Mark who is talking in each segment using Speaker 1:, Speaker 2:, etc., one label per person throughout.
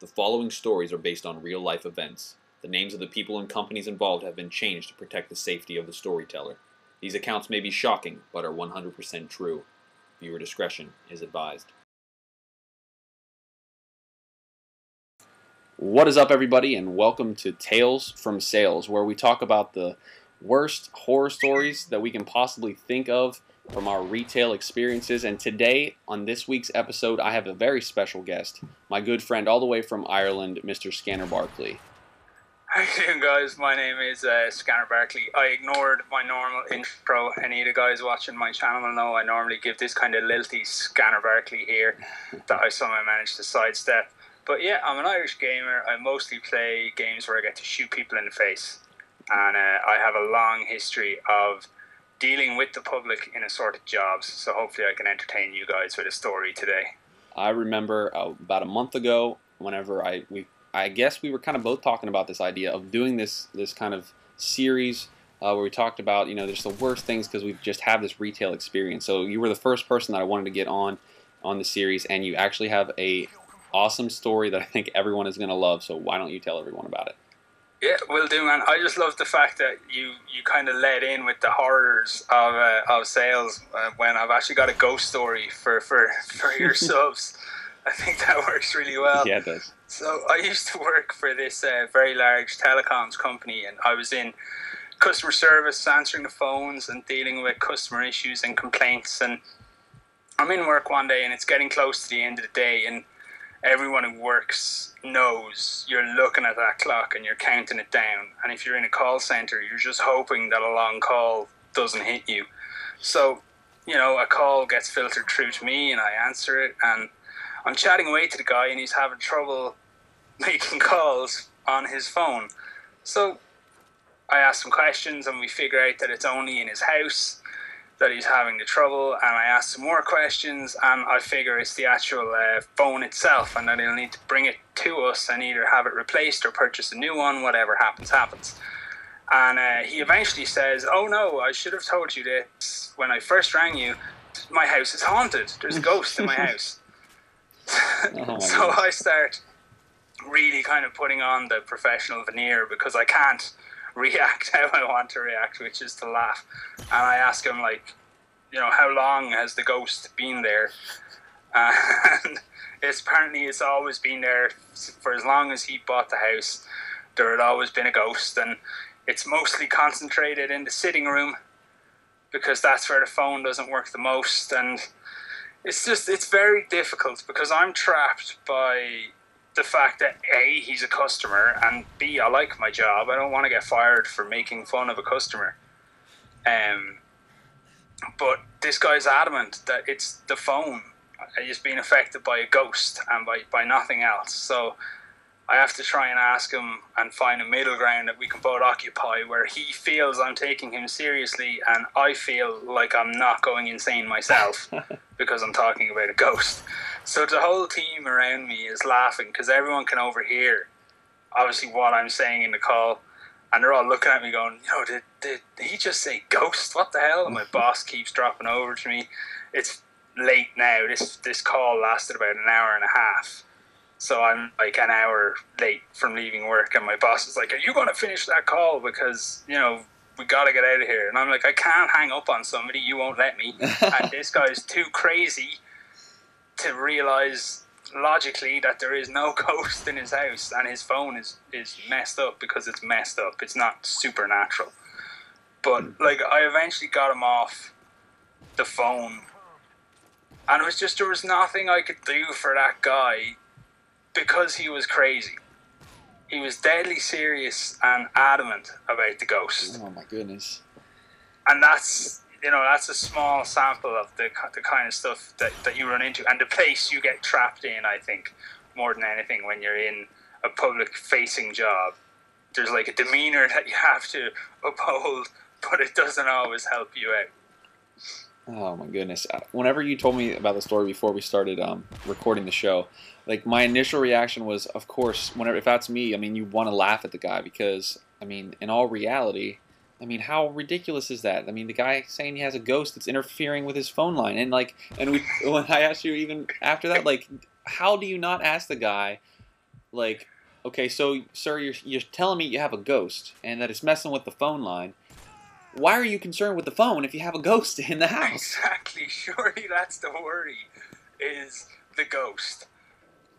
Speaker 1: The following stories are based on real-life events. The names of the people and companies involved have been changed to protect the safety of the storyteller. These accounts may be shocking, but are 100% true. Viewer discretion is advised. What is up, everybody, and welcome to Tales from Sales, where we talk about the worst horror stories that we can possibly think of from our retail experiences. And today, on this week's episode, I have a very special guest, my good friend all the way from Ireland, Mr. Scanner Barkley.
Speaker 2: How you doing, guys? My name is Scanner Barkley. I ignored my normal intro. Any of the guys watching my channel know I normally give this kind of lilty Scanner Barkley here that I somehow managed to sidestep. But yeah, I'm an Irish gamer. I mostly play games where I get to shoot people in the face. And I have a long history of dealing with the public in assorted jobs. So hopefully I can entertain you guys with a story today.
Speaker 1: I remember about a month ago, whenever I guess we were kind of both talking about this idea of doing this kind of series where we talked about, just the worst things because we just have this retail experience. So you were the first person that I wanted to get on the series, and you actually have a awesome story that I think everyone is going to love. So why don't you tell everyone about it?
Speaker 2: Yeah, will do, man. I just love the fact that you kind of led in with the horrors of sales when I've actually got a ghost story for your subs. I think that works really well.
Speaker 1: Yeah, it does.
Speaker 2: So I used to work for this very large telecoms company, and I was in customer service, answering the phones and dealing with customer issues and complaints. And I'm in work one day, and it's getting close to the end of the day, and everyone who works knows you're looking at that clock and you're counting it down. And if you're in a call center, you're just hoping that a long call doesn't hit you. So, a call gets filtered through to me, and I answer it, and I'm chatting away to the guy, and he's having trouble making calls on his phone. So I ask him questions, and we figure out that it's only in his house that he's having the trouble. And I ask some more questions, and I figure it's the actual phone itself, and that he'll need to bring it to us and either have it replaced or purchase a new one. Whatever happens. And he eventually says, "Oh no, I should have told you this when I first rang you. My house is haunted. There's a ghost in my house." So I start really kind of putting on the professional veneer because I can't react how I want to react, which is to laugh. And I ask him, how long has the ghost been there? And it's always been there for as long as he bought the house. There had always been a ghost, and it's mostly concentrated in the sitting room because that's where the phone doesn't work the most. And it's very difficult because I'm trapped by the fact that A, he's a customer, and B, I like my job. I don't want to get fired for making fun of a customer. But this guy's adamant that it's the phone is being affected by a ghost and by nothing else. So I have to try and ask him and find a middle ground that we can both occupy, where he feels I'm taking him seriously and I feel like I'm not going insane myself because I'm talking about a ghost. So the whole team around me is laughing because everyone can overhear obviously what I'm saying in the call, and they're all looking at me going, did he just say ghost? What the hell? And my boss keeps dropping over to me. It's late now. This call lasted about an hour and a half. So I'm like an hour late from leaving work, and my boss is like, "Are you going to finish that call? Because, we got to get out of here." And I'm like, "I can't hang up on somebody. You won't let me." And this guy's too crazy to realize logically that there is no ghost in his house, and his phone is messed up because it's messed up. It's not supernatural. But I eventually got him off the phone, and it was just, there was nothing I could do for that guy because he was crazy. He was deadly serious and adamant about the ghost.
Speaker 1: Oh my goodness.
Speaker 2: And that's a small sample of the kind of stuff that you run into, and the place you get trapped in, I think, more than anything when you're in a public-facing job. There's a demeanor that you have to uphold, but it doesn't always help you out.
Speaker 1: Oh my goodness. Whenever you told me about the story before we started recording the show, my initial reaction was, of course, if that's me, you want to laugh at the guy because, in all reality, how ridiculous is that? The guy saying he has a ghost that's interfering with his phone line. And when I asked you even after that, how do you not ask the guy, like, okay, so sir, you're telling me you have a ghost and that it's messing with the phone line. Why are you concerned with the phone if you have a ghost in the house?
Speaker 2: Exactly. Surely that's the worry, is the ghost,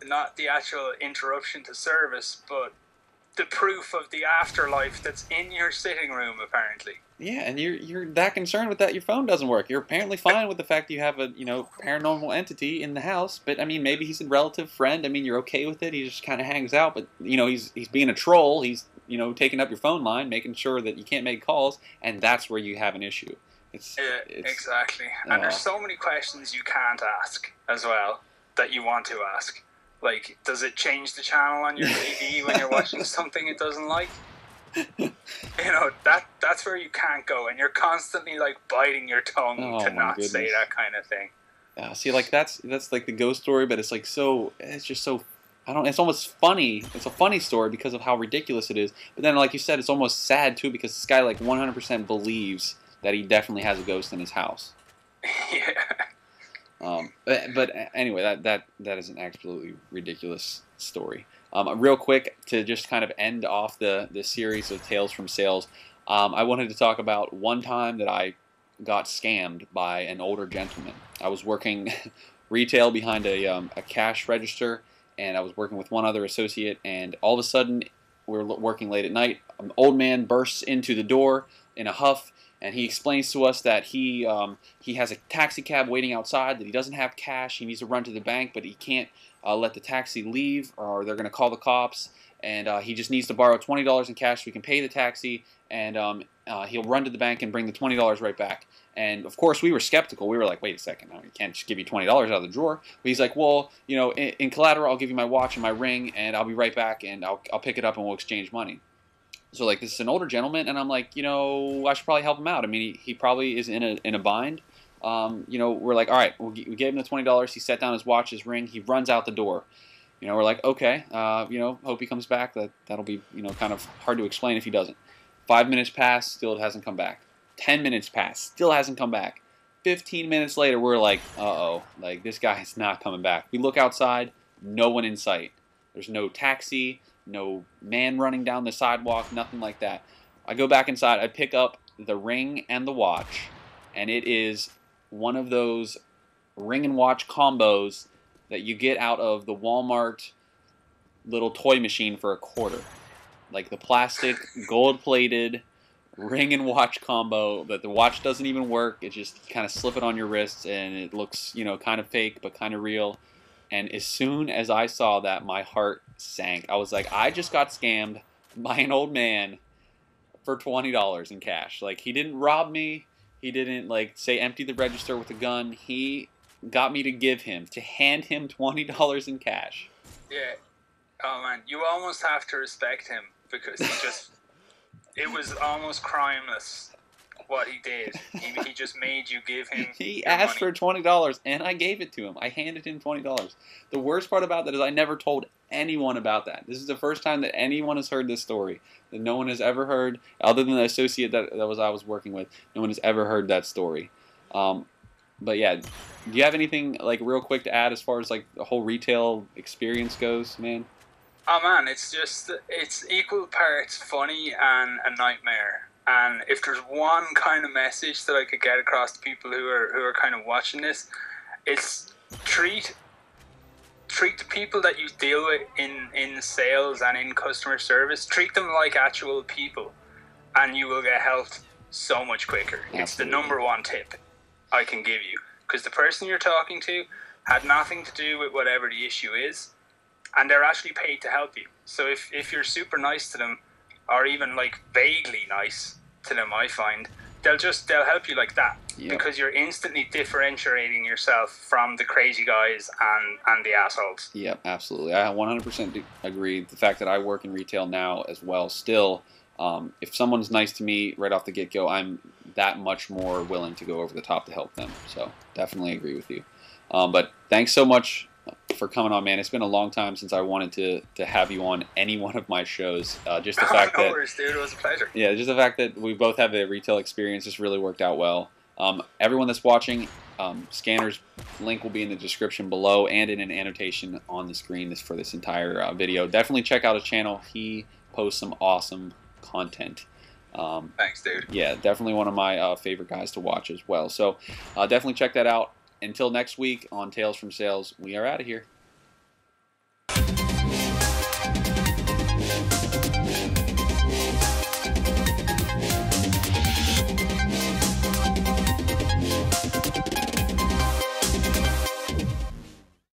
Speaker 2: not the actual interruption to service, but the proof of the afterlife that's in your sitting room, apparently.
Speaker 1: Yeah, and you're that concerned with that your phone doesn't work. You're apparently fine with the fact that you have a paranormal entity in the house. But I mean, maybe he's a relative friend. I mean, you're okay with it. He just kind of hangs out. But he's being a troll. He's taking up your phone line, making sure that you can't make calls, and that's where you have an issue. It's
Speaker 2: exactly. And there's so many questions you can't ask as well that you want to ask. Like, does it change the channel on your TV when you're watching something it doesn't like? That's where you can't go, and you're constantly like biting your tongue to not say that kind of thing.
Speaker 1: See, like that's like the ghost story, but it's like it's just so, it's almost funny. It's a funny story because of how ridiculous it is. But then, like you said, it's almost sad too because this guy like 100% believes that he definitely has a ghost in his house.
Speaker 2: Yeah.
Speaker 1: But anyway, that is an absolutely ridiculous story. Real quick, to just kind of end off the series of Tales from Sales, I wanted to talk about one time that I got scammed by an older gentleman. I was working retail behind a cash register, and I was working with one other associate, and all of a sudden, we were working late at night. An old man bursts into the door in a huff, and he explains to us that he has a taxi cab waiting outside, that he doesn't have cash, he needs to run to the bank, but he can't let the taxi leave or they're going to call the cops, and he just needs to borrow $20 in cash so he can pay the taxi, and he'll run to the bank and bring the $20 right back. And of course we were skeptical. We were like, wait a second, he can't just give you $20 out of the drawer. But he's like, well, in collateral I'll give you my watch and my ring, and I'll be right back, and I'll pick it up and we'll exchange money. So like, this is an older gentleman, and I'm like, I should probably help him out. I mean, he probably is in a bind. We're like, all right, we gave him the $20. He set down his watch, his ring. He runs out the door. We're like, okay, hope he comes back. That'll be, kind of hard to explain if he doesn't. 5 minutes pass, still it hasn't come back. 10 minutes pass, still hasn't come back. 15 minutes later, we're like, uh-oh, like, this guy's not coming back. We look outside, no one in sight. There's no taxi, no man running down the sidewalk, nothing like that. I go back inside, I pick up the ring and the watch, and it is one of those ring and watch combos that you get out of the Walmart little toy machine for $0.25. Like the plastic, gold-plated ring and watch combo that the watch doesn't even work. It just kind of slip it on your wrists, and it looks, kind of fake but kind of real. And as soon as I saw that, my heart sank. I was like, I just got scammed by an old man for $20 in cash. Like, he didn't rob me. He didn't, say empty the register with a gun. He got me to hand him $20 in cash.
Speaker 2: Yeah. Oh, man. You almost have to respect him because it was almost crimeless what he did. He just made you give him
Speaker 1: He asked for $20, and I gave it to him. I handed him $20. The worst part about that is I never told anyone about that. This is the first time that anyone has heard this story, that no one has ever heard, other than the associate that I was working with. No one has ever heard that story. But yeah, do you have anything real quick to add as far as the whole retail experience goes, man?
Speaker 2: Oh man, it's equal parts funny and a nightmare. And if there's one kind of message that I could get across to people who are kind of watching this, it's treat the people that you deal with in sales and in customer service, treat them like actual people, and you will get helped so much quicker. Absolutely. It's the number one tip I can give you, because the person you're talking to had nothing to do with whatever the issue is, and they're actually paid to help you. So if you're super nice to them, or even vaguely nice to them, I find they'll help you like that. Yep. Because you're instantly differentiating yourself from the crazy guys and the assholes.
Speaker 1: Yep, absolutely. I 100% agree. The fact that I work in retail now as well, still, if someone's nice to me right off the get-go, I'm that much more willing to go over the top to help them. So definitely agree with you. But thanks so much for coming on, man. It's been a long time since I wanted to have you on any one of my shows. Just the fact
Speaker 2: no worries, dude. It was a pleasure.
Speaker 1: Yeah, just the fact that we both have a retail experience just really worked out well. Everyone that's watching, Scanner's link will be in the description below and in an annotation on the screen for this entire video. Definitely check out his channel. He posts some awesome content.
Speaker 2: Thanks, dude.
Speaker 1: Yeah, definitely one of my favorite guys to watch as well. So definitely check that out. Until next week on Tales from Sales, we are out of here.